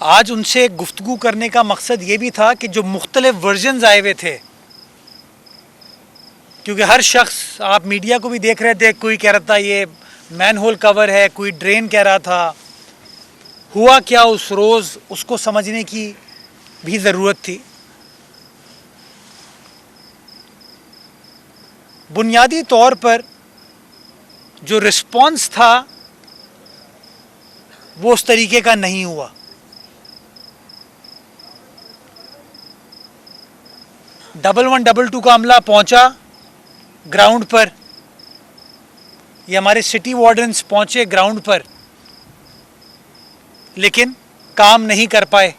आज उनसे गुफ्तगू करने का मकसद ये भी था कि जो मुख्तलिफ वर्जन्स आए हुए थे, क्योंकि हर शख्स, आप मीडिया को भी देख रहे थे, कोई कह रहा था ये मैन होल कवर है, कोई ड्रेन कह रहा था। हुआ क्या उस रोज़, उसको समझने की भी ज़रूरत थी। बुनियादी तौर पर जो रिस्पॉन्स था वो उस तरीके का नहीं हुआ। डबल 122 का अमला पहुंचा ग्राउंड पर, ये हमारे सिटी वार्डन्स पहुंचे ग्राउंड पर, लेकिन काम नहीं कर पाए।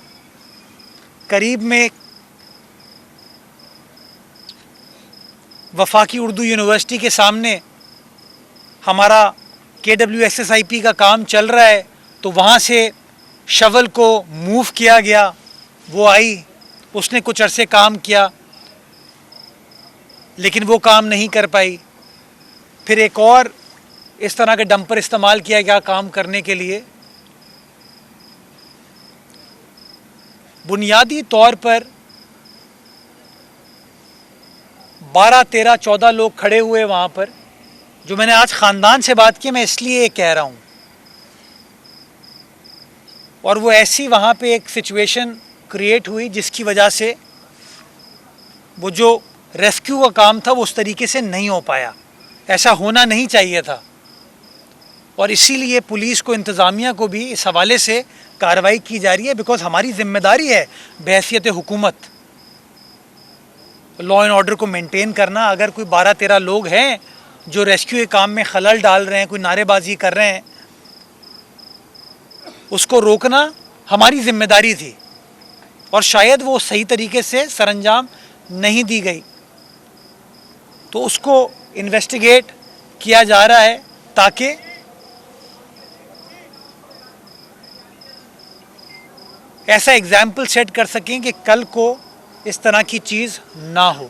करीब में वफाकी उर्दू यूनिवर्सिटी के सामने हमारा KWSSIP का काम चल रहा है, तो वहाँ से शवल को मूव किया गया। वो आई, उसने कुछ अरसे काम किया, लेकिन वो काम नहीं कर पाई। फिर एक और इस तरह का डंपर इस्तेमाल किया गया काम करने के लिए। बुनियादी तौर पर 12, 13, 14 लोग खड़े हुए वहाँ पर। जो मैंने आज ख़ानदान से बात की, मैं इसलिए ये कह रहा हूँ, और वो ऐसी वहाँ पे एक सिचुएशन क्रिएट हुई जिसकी वजह से वो जो रेस्क्यू का काम था वो उस तरीके से नहीं हो पाया। ऐसा होना नहीं चाहिए था, और इसीलिए पुलिस को, इंतज़ामिया को भी इस हवाले से कार्रवाई की जा रही है। बिकॉज हमारी जिम्मेदारी है बहैसियत हुकूमत लॉ एंड ऑर्डर को मेंटेन करना। अगर कोई 12-13 लोग हैं जो रेस्क्यू के काम में खलल डाल रहे हैं, कोई नारेबाजी कर रहे हैं, उसको रोकना हमारी जिम्मेदारी थी, और शायद वो सही तरीके से सरअंजाम नहीं दी गई। तो उसको इन्वेस्टिगेट किया जा रहा है ताकि ऐसा एग्जाम्पल सेट कर सकें कि कल को इस तरह की चीज़ ना हो।